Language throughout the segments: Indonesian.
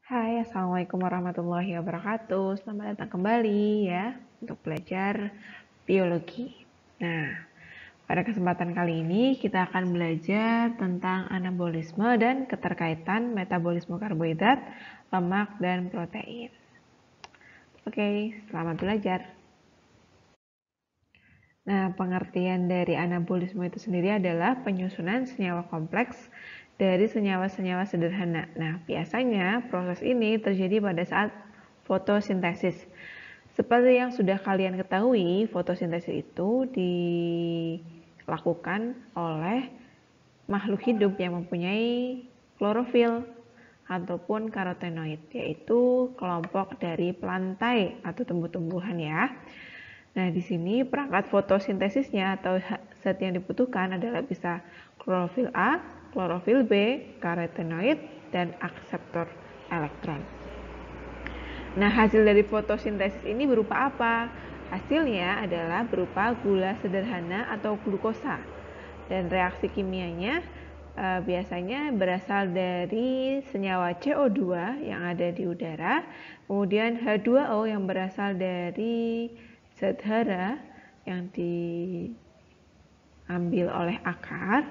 Hai, Assalamualaikum warahmatullahi wabarakatuh. Selamat datang kembali ya untuk belajar biologi. Nah, pada kesempatan kali ini kita akan belajar tentang anabolisme dan keterkaitan metabolisme karbohidrat, lemak, dan protein. Oke, selamat belajar. Nah, pengertian dari anabolisme itu sendiri adalah penyusunan senyawa kompleks dari senyawa-senyawa sederhana. Nah, biasanya proses ini terjadi pada saat fotosintesis. Seperti yang sudah kalian ketahui, fotosintesis itu dilakukan oleh makhluk hidup yang mempunyai klorofil ataupun karotenoid, yaitu kelompok dari pelantai atau tumbuh-tumbuhan ya. Nah, di sini perangkat fotosintesisnya atau zat yang dibutuhkan adalah bisa klorofil A, klorofil B, karotenoid, dan akseptor elektron. Nah, hasil dari fotosintesis ini berupa apa? Hasilnya adalah berupa gula sederhana atau glukosa. Dan reaksi kimianya biasanya berasal dari senyawa CO2 yang ada di udara, kemudian H2O yang berasal dari zat hara yang diambil oleh akar.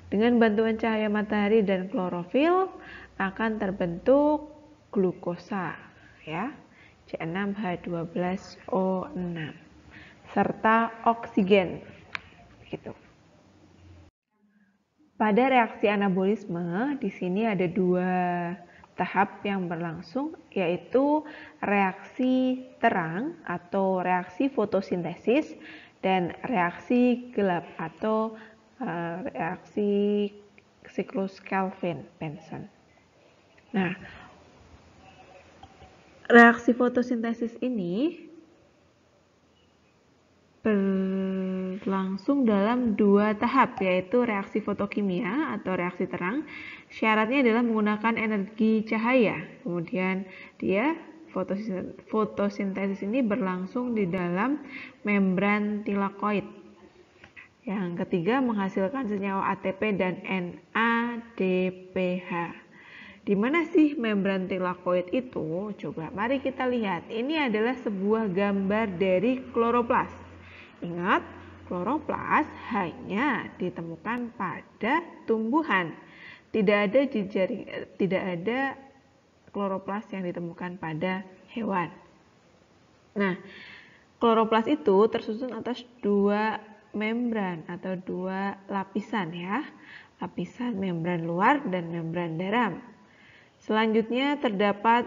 Dengan bantuan cahaya matahari dan klorofil akan terbentuk glukosa ya, C6H12O6 serta oksigen gitu. Pada reaksi anabolisme, di sini ada dua tahap yang berlangsung, yaitu reaksi terang atau reaksi fotosintesis dan reaksi gelap atau reaksi siklus Kelvin-Benson. Nah, reaksi fotosintesis ini berlangsung dalam dua tahap, yaitu reaksi fotokimia atau reaksi terang. Syaratnya adalah menggunakan energi cahaya. Kemudian dia fotosintesis ini berlangsung di dalam membran tilakoid. Yang ketiga, menghasilkan senyawa ATP dan NADPH. Di mana sih membran tilakoid itu? Coba mari kita lihat. Ini adalah sebuah gambar dari kloroplas. Ingat, kloroplas hanya ditemukan pada tumbuhan. Tidak ada kloroplas yang ditemukan pada hewan. Nah, kloroplas itu tersusun atas dua membran atau dua lapisan ya. Lapisan membran luar dan membran dalam. Selanjutnya terdapat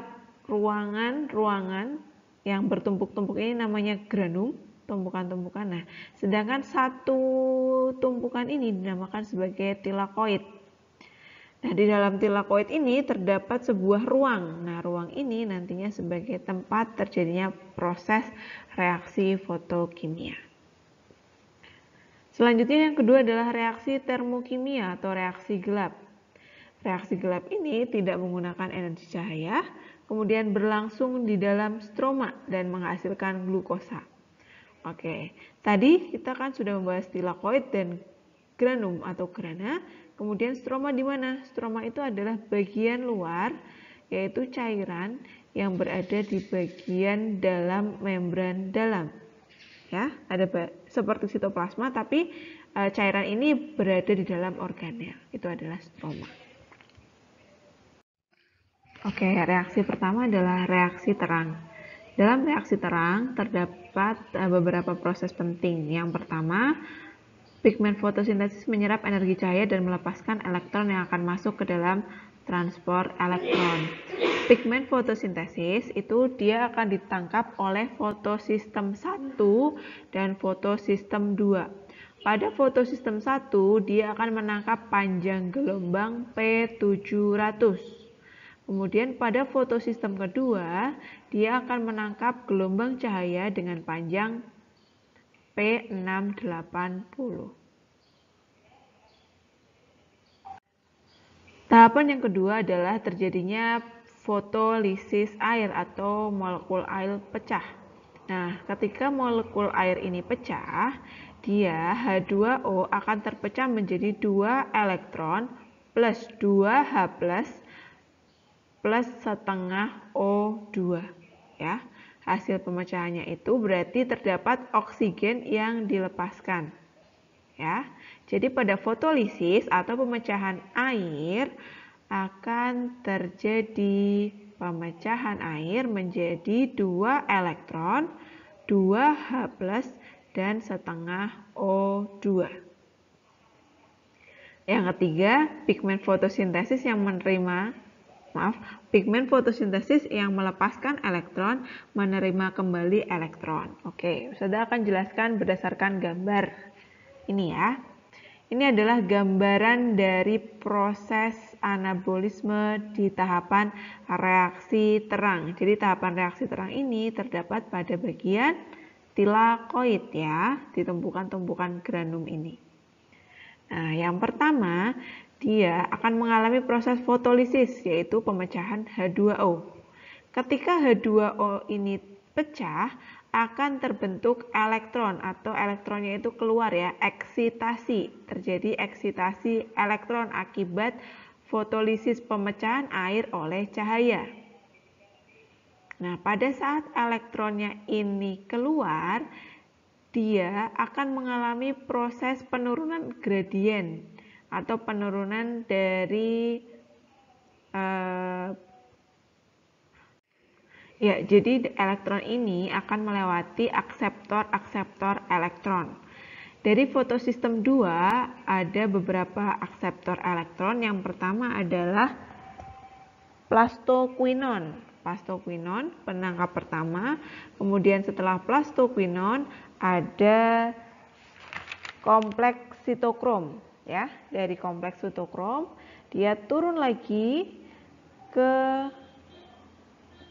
ruangan-ruangan yang bertumpuk-tumpuk ini namanya granum, tumpukan-tumpukan. Nah, sedangkan satu tumpukan ini dinamakan sebagai tilakoid. Nah, di dalam tilakoid ini terdapat sebuah ruang. Nah, ruang ini nantinya sebagai tempat terjadinya proses reaksi fotokimia. Selanjutnya yang kedua adalah reaksi termokimia atau reaksi gelap. Reaksi gelap ini tidak menggunakan energi cahaya, kemudian berlangsung di dalam stroma dan menghasilkan glukosa. Oke, tadi kita kan sudah membahas tilakoid dan granum atau grana. Kemudian stroma di mana? Stroma itu adalah bagian luar, yaitu cairan yang berada di bagian dalam membran dalam. Ya, ada seperti sitoplasma, tapi cairan ini berada di dalam organel. Itu adalah stroma. Oke, reaksi pertama adalah reaksi terang. Dalam reaksi terang terdapat beberapa proses penting. Yang pertama, pigmen fotosintesis menyerap energi cahaya dan melepaskan elektron yang akan masuk ke dalam transport elektron. Pigmen fotosintesis itu dia akan ditangkap oleh fotosistem 1 dan fotosistem 2. Pada fotosistem 1 dia akan menangkap panjang gelombang P700. Kemudian pada fotosistem kedua, dia akan menangkap gelombang cahaya dengan panjang P680. Tahapan yang kedua adalah terjadinya fotolisis air atau molekul air pecah. Nah, ketika molekul air ini pecah, dia H2O akan terpecah menjadi 2 elektron plus 2 H+, plus setengah O2 ya. Hasil pemecahannya itu berarti terdapat oksigen yang dilepaskan ya. Jadi pada fotolisis atau pemecahan air akan terjadi pemecahan air menjadi 2 elektron, 2 H+, dan setengah O2. Yang ketiga, pigmen fotosintesis yang pigmen fotosintesis yang melepaskan elektron menerima kembali elektron. Oke, Saudara akan jelaskan berdasarkan gambar ini ya. Ini adalah gambaran dari proses anabolisme di tahapan reaksi terang. Jadi tahapan reaksi terang ini terdapat pada bagian tilakoid ya, di tumpukan-tumpukan granum ini. Nah, yang pertama, dia akan mengalami proses fotolisis, yaitu pemecahan H2O. Ketika H2O ini pecah, akan terbentuk elektron atau elektronnya itu keluar ya, eksitasi. Terjadi eksitasi elektron akibat fotolisis pemecahan air oleh cahaya. Nah, pada saat elektronnya ini keluar, dia akan mengalami proses penurunan gradien atau penurunan dari jadi elektron ini akan melewati akseptor elektron. Dari fotosistem 2 ada beberapa akseptor elektron. Yang pertama adalah plastoquinon. Plastoquinon penangkap pertama. Kemudian setelah plastoquinon ada kompleks sitokrom ya. Dari kompleks sitokrom dia turun lagi ke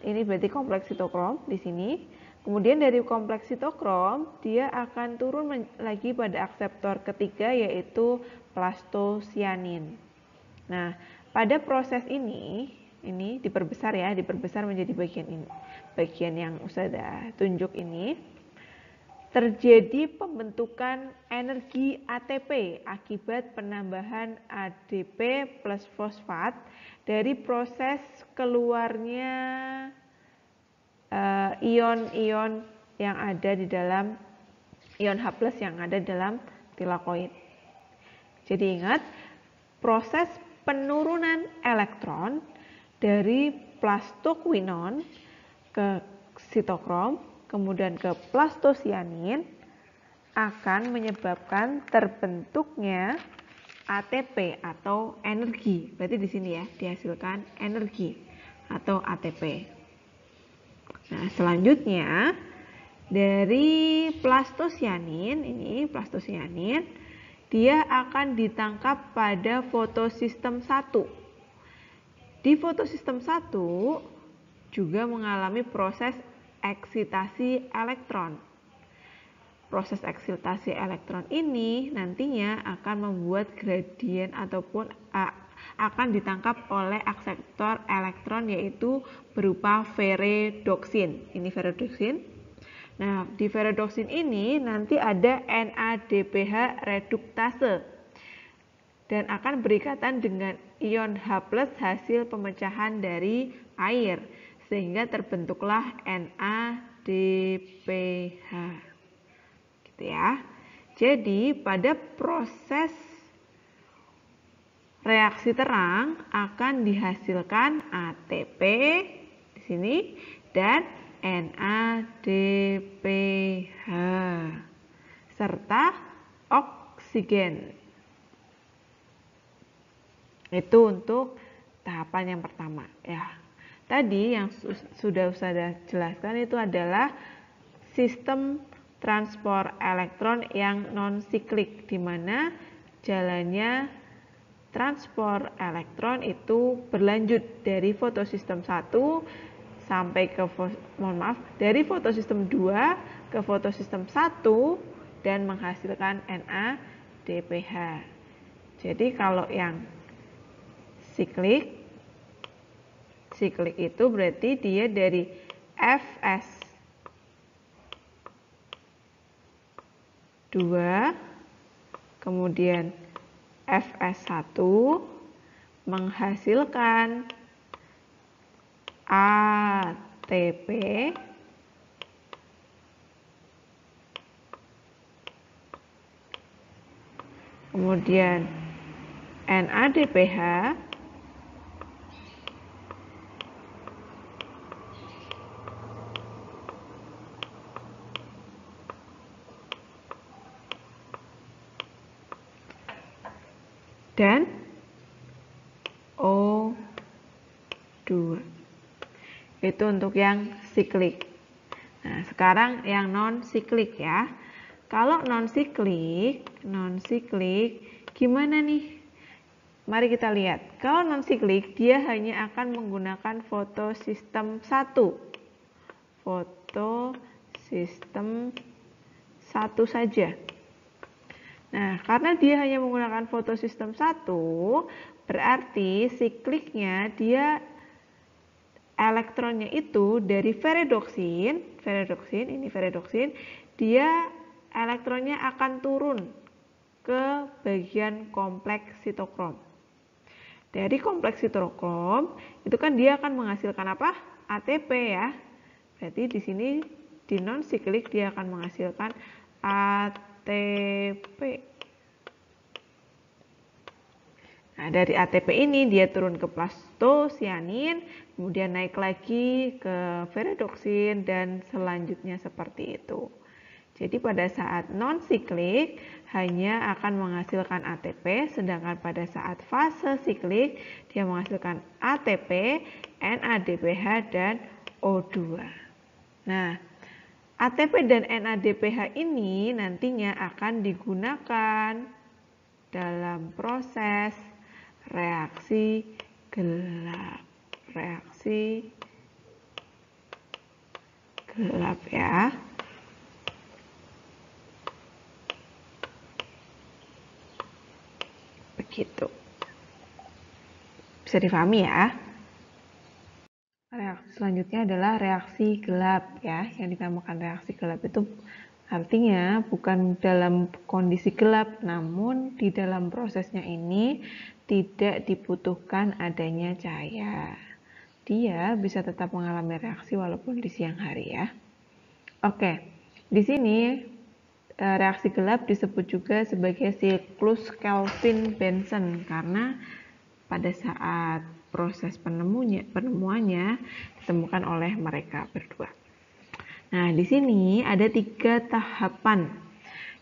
ini berarti kompleks sitokrom di sini. Kemudian dari kompleks sitokrom dia akan turun lagi pada akseptor ketiga yaitu plastosianin. Nah, pada proses ini diperbesar ya, diperbesar menjadi bagian ini. Bagian yang sudah tunjuk ini terjadi pembentukan energi ATP akibat penambahan ADP plus fosfat dari proses keluarnya ion-ion yang ada di dalam ion H+ yang ada dalam tilakoid. Jadi ingat, proses penurunan elektron dari plastoquinon ke sitokrom kemudian ke plastosianin akan menyebabkan terbentuknya ATP atau energi. Berarti di sini ya dihasilkan energi atau ATP. Nah, selanjutnya dari plastosianin dia akan ditangkap pada fotosistem 1. Di fotosistem 1 juga mengalami proses eksitasi elektron. Proses eksitasi elektron ini nantinya akan membuat gradien ataupun akan ditangkap oleh akseptor elektron yaitu berupa ferredoksin. Ini ferredoksin. Nah, di ferredoksin ini nanti ada NADPH reduktase dan akan berikatan dengan ion H+ hasil pemecahan dari air sehingga terbentuklah NADPH. Gitu ya. Jadi pada proses reaksi terang akan dihasilkan ATP di sini dan NADPH serta oksigen. Itu untuk tahapan yang pertama ya. Tadi yang sudah saya jelaskan itu adalah sistem transport elektron yang non-siklik, di mana jalannya transport elektron itu berlanjut dari fotosistem 1 sampai ke dari fotosistem 2 ke fotosistem 1 dan menghasilkan NADPH. Jadi kalau yang siklik itu berarti dia dari Fs2 kemudian Fs1 menghasilkan ATP kemudian NADPH dan O2. Itu untuk yang siklik. Nah, sekarang yang non siklik ya. Kalau non siklik gimana nih? Mari kita lihat. Kalau non siklik dia hanya akan menggunakan fotosistem 1. Fotosistem 1 saja. Nah, karena dia hanya menggunakan fotosistem 1, berarti sikliknya dia elektronnya itu dari ferredoksin, dia elektronnya akan turun ke bagian kompleks sitokrom. Dari kompleks sitokrom itu kan dia akan menghasilkan apa? ATP ya. Berarti di sini di non siklik dia akan menghasilkan ATP. Nah, dari ATP ini dia turun ke plastosianin, kemudian naik lagi ke ferredoksin dan selanjutnya seperti itu. Jadi pada saat non siklik hanya akan menghasilkan ATP, sedangkan pada saat fase siklik dia menghasilkan ATP, NADPH dan O2. Nah, ATP dan NADPH ini nantinya akan digunakan dalam proses reaksi gelap. Reaksi gelap ya. Begitu. Bisa difahami ya. Reaksi selanjutnya adalah reaksi gelap ya. Yang dinamakan reaksi gelap itu artinya bukan dalam kondisi gelap, namun di dalam prosesnya ini tidak dibutuhkan adanya cahaya. Dia bisa tetap mengalami reaksi walaupun di siang hari ya. Oke, di sini reaksi gelap disebut juga sebagai siklus Kelvin-Benson karena pada saat proses penemuannya ditemukan oleh mereka berdua. Nah, di sini ada 3 tahapan.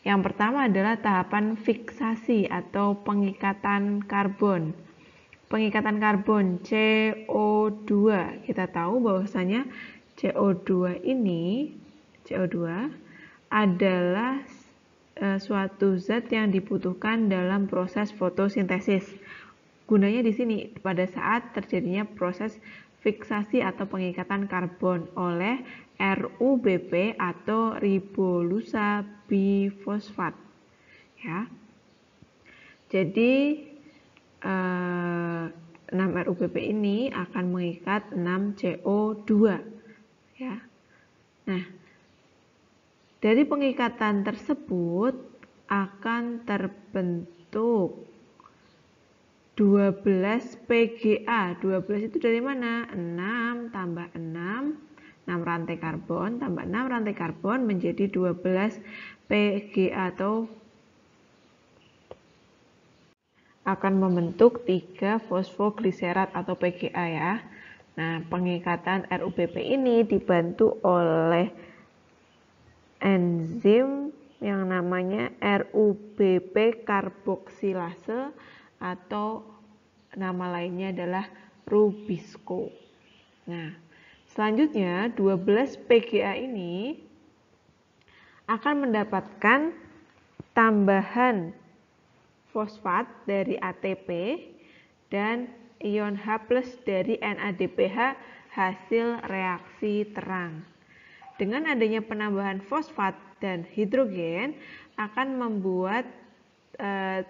Yang pertama adalah tahapan fiksasi atau pengikatan karbon. Pengikatan karbon CO2. Kita tahu bahwasanya CO2 adalah suatu zat yang dibutuhkan dalam proses fotosintesis. Gunanya di sini pada saat terjadinya proses fiksasi atau pengikatan karbon oleh RuBP atau ribolusa bifosfat. Ya. Jadi 6-RuBP ini akan mengikat 6CO2. Ya. Nah, dari pengikatan tersebut akan terbentuk 12 PGA. 12 itu dari mana? 6 tambah 6 rantai karbon tambah 6 rantai karbon menjadi 12 PGA atau akan membentuk 3 fosfogliserat atau PGA ya. Nah, pengikatan RuBP ini dibantu oleh enzim yang namanya RuBP karboksilase atau nama lainnya adalah Rubisco. Nah, selanjutnya 12 PGA ini akan mendapatkan tambahan fosfat dari ATP dan ion H+ dari NADPH hasil reaksi terang. Dengan adanya penambahan fosfat dan hidrogen akan membuat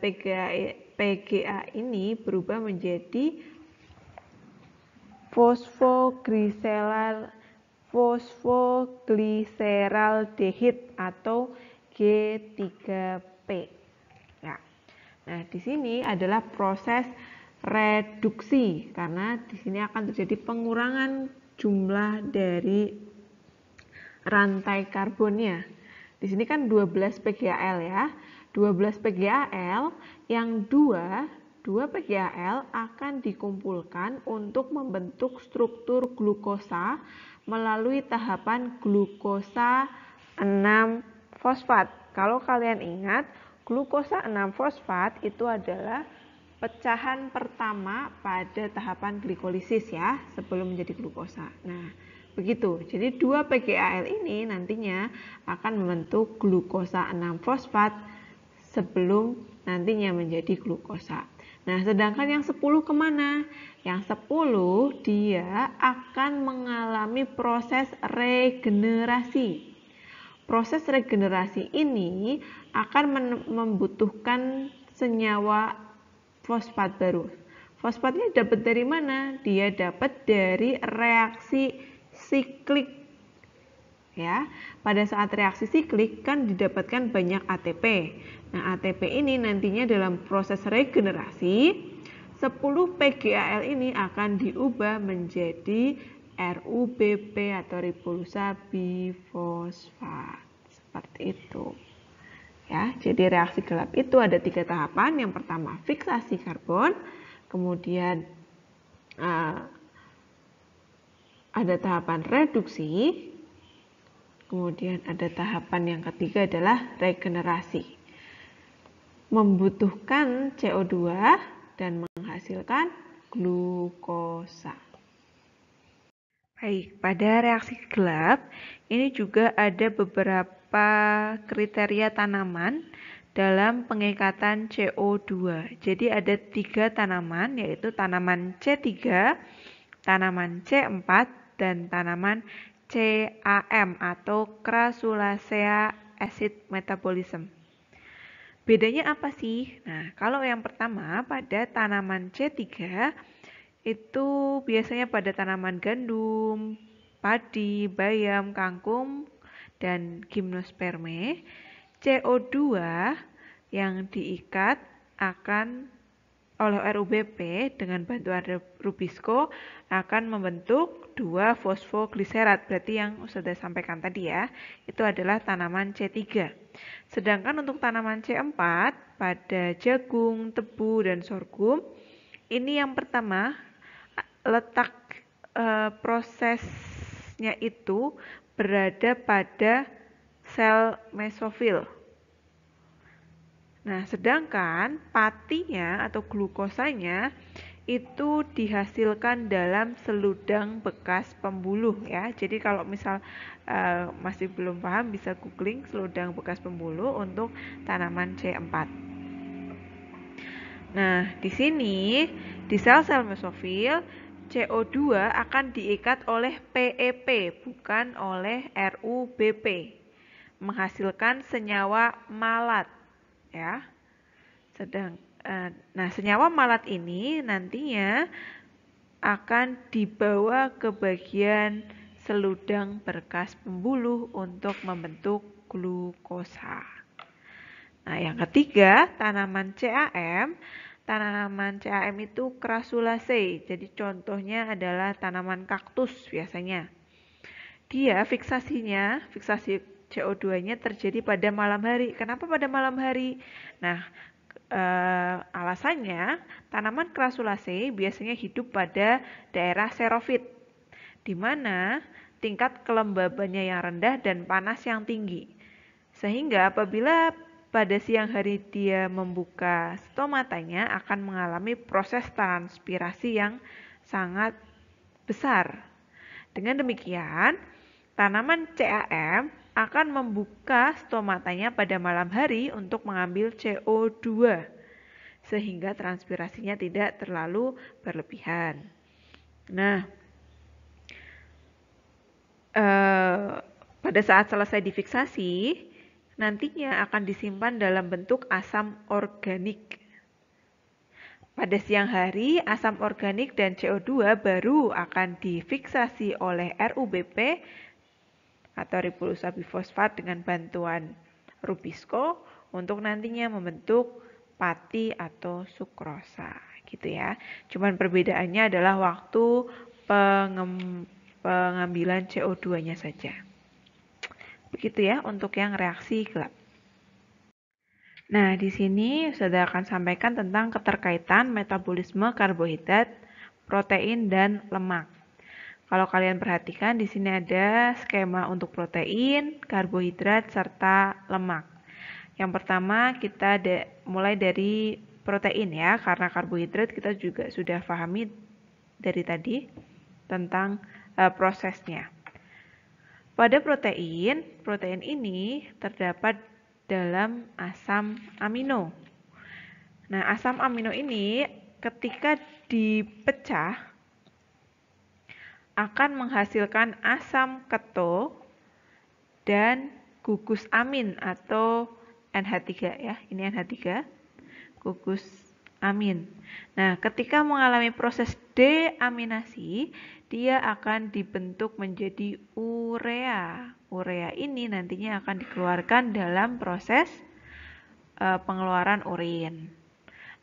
PGA ini berubah menjadi fosfoglyceraldehid atau G3P. Ya. Nah, di sini adalah proses reduksi karena di sini akan terjadi pengurangan jumlah dari rantai karbonnya. Di sini kan 12 PgAl ya. 12 PgAl yang 2 PgAl akan dikumpulkan untuk membentuk struktur glukosa melalui tahapan glukosa 6-fosfat. Kalau kalian ingat, glukosa 6-fosfat itu adalah pecahan pertama pada tahapan glikolisis ya, sebelum menjadi glukosa. Nah, begitu. Jadi 2 PgAl ini nantinya akan membentuk glukosa 6-fosfat sebelum nantinya menjadi glukosa. Nah, sedangkan yang 10 kemana? Yang 10 dia akan mengalami proses regenerasi. Proses regenerasi ini akan membutuhkan senyawa fosfat baru. Fosfatnya dapat dari mana? Dia dapat dari reaksi siklik. Ya, pada saat reaksi siklik kan didapatkan banyak ATP. Nah, ATP ini nantinya dalam proses regenerasi 10 PgAl ini akan diubah menjadi RuBP atau ribulusa bifosfat. Seperti itu. Ya, jadi reaksi gelap itu ada 3 tahapan. Yang pertama fiksasi karbon, kemudian ada tahapan reduksi, kemudian ada tahapan yang ketiga adalah regenerasi. Membutuhkan CO2 dan menghasilkan glukosa. Baik, pada reaksi gelap ini juga ada beberapa kriteria tanaman dalam pengikatan CO2. Jadi ada 3 tanaman, yaitu tanaman C3, tanaman C4, dan tanaman CAM atau Crassulaceae acid metabolism. Bedanya apa sih? Nah, kalau yang pertama pada tanaman C3 itu biasanya pada tanaman gandum, padi, bayam, kangkung, dan gimnosperme, CO2 yang diikat akan oleh RuBP dengan bantuan Rubisco akan membentuk 2 fosfogliserat. Berarti yang sudah sampaikan tadi ya, itu adalah tanaman C3. Sedangkan untuk tanaman C4 pada jagung, tebu, dan sorghum, ini yang pertama letak prosesnya itu berada pada sel mesofil. Nah, sedangkan patinya atau glukosanya itu dihasilkan dalam seludang bekas pembuluh ya. Jadi kalau misal masih belum paham bisa googling seludang bekas pembuluh untuk tanaman C4. Nah, di sini di sel-sel mesofil CO2 akan diikat oleh PEP bukan oleh RuBP, menghasilkan senyawa malat ya. Nah, senyawa malat ini nantinya akan dibawa ke bagian seludang berkas pembuluh untuk membentuk glukosa. Nah, yang ketiga, tanaman CAM. Tanaman CAM itu Crassulaceae. Jadi contohnya adalah tanaman kaktus biasanya. Dia fiksasi CO2-nya terjadi pada malam hari. Kenapa pada malam hari? Nah, alasannya tanaman Crassulaceae biasanya hidup pada daerah xerofit, di mana tingkat kelembabannya yang rendah dan panas yang tinggi. Sehingga apabila pada siang hari dia membuka stomatanya akan mengalami proses transpirasi yang sangat besar. Dengan demikian, tanaman CAM akan membuka stomatanya pada malam hari untuk mengambil CO2 sehingga transpirasinya tidak terlalu berlebihan. Nah, pada saat selesai difiksasi, nantinya akan disimpan dalam bentuk asam organik. Pada siang hari, asam organik dan CO2 baru akan difiksasi oleh RuBP atau ribulusa bifosfat dengan bantuan Rubisco untuk nantinya membentuk pati atau sukrosa gitu ya. Cuman perbedaannya adalah waktu pengambilan CO2-nya saja. Begitu ya untuk yang reaksi gelap. Nah, di sini saya akan sampaikan tentang keterkaitan metabolisme karbohidrat, protein, dan lemak. Kalau kalian perhatikan, di sini ada skema untuk protein, karbohidrat, serta lemak. Yang pertama, kita mulai dari protein ya, karena karbohidrat kita juga sudah pahami dari tadi tentang prosesnya. Pada protein ini terdapat dalam asam amino. Nah, asam amino ini ketika dipecah akan menghasilkan asam keto dan gugus amin atau NH3 ya. Ini NH3, gugus amin. Nah, ketika mengalami proses deaminasi, dia akan dibentuk menjadi urea. Urea ini nantinya akan dikeluarkan dalam proses pengeluaran urin.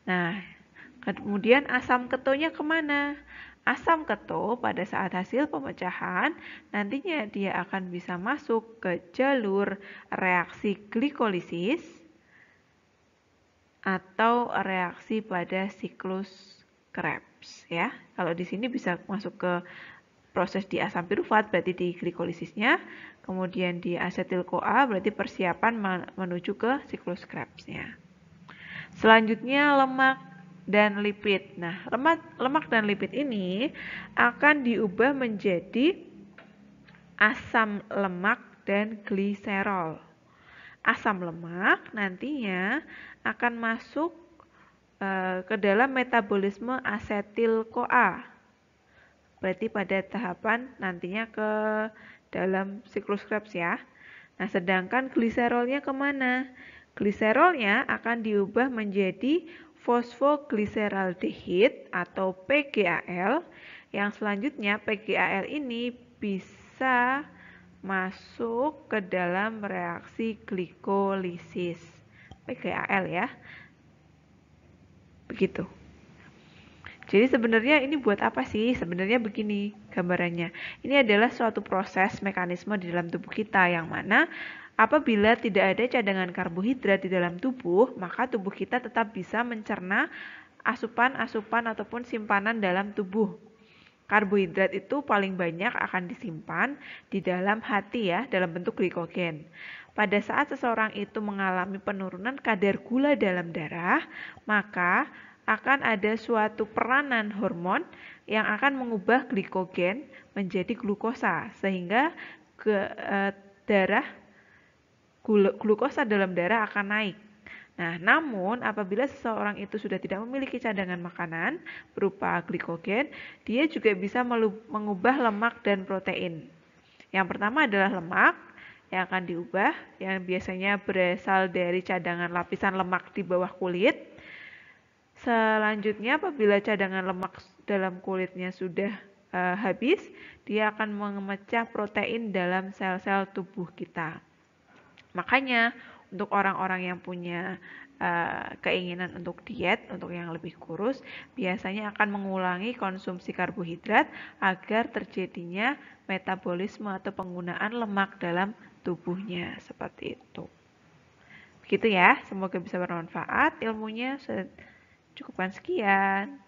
Nah, kemudian asam ketonya kemana? Asam keto pada saat hasil pemecahan nantinya dia akan bisa masuk ke jalur reaksi glikolisis atau reaksi pada siklus Krebs ya. Kalau di sini bisa masuk ke proses di asam pirufat berarti di glikolisisnya, kemudian di asetil-CoA berarti persiapan menuju ke siklus Krebsnya. Selanjutnya lemak dan lipid. Nah, lemak dan lipid ini akan diubah menjadi asam lemak dan gliserol. Asam lemak nantinya akan masuk ke dalam metabolisme asetil-CoA. Berarti pada tahapan nantinya ke dalam siklus Krebs ya. Nah, sedangkan gliserolnya kemana? Gliserolnya akan diubah menjadi fosfoglyceraldehyde atau PGAL, yang selanjutnya PGAL ini bisa masuk ke dalam reaksi glikolisis. PGAL ya. Begitu. Jadi sebenarnya ini buat apa sih? Sebenarnya begini gambarannya. Ini adalah suatu proses mekanisme di dalam tubuh kita yang mana apabila tidak ada cadangan karbohidrat di dalam tubuh, maka tubuh kita tetap bisa mencerna asupan-asupan ataupun simpanan dalam tubuh. Karbohidrat itu paling banyak akan disimpan di dalam hati ya, dalam bentuk glikogen. Pada saat seseorang itu mengalami penurunan kadar gula dalam darah, maka akan ada suatu peranan hormon yang akan mengubah glikogen menjadi glukosa sehingga glukosa dalam darah akan naik. Nah, namun apabila seseorang itu sudah tidak memiliki cadangan makanan berupa glikogen, dia juga bisa mengubah lemak dan protein. Yang pertama adalah lemak yang akan diubah, yang biasanya berasal dari cadangan lapisan lemak di bawah kulit. Selanjutnya apabila cadangan lemak dalam kulitnya sudah habis, dia akan memecah protein dalam sel-sel tubuh kita. Makanya untuk orang-orang yang punya keinginan untuk diet, untuk yang lebih kurus, biasanya akan mengulangi konsumsi karbohidrat agar terjadinya metabolisme atau penggunaan lemak dalam tubuhnya, seperti itu. Begitu ya, semoga bisa bermanfaat ilmunya. Cukupkan sekian.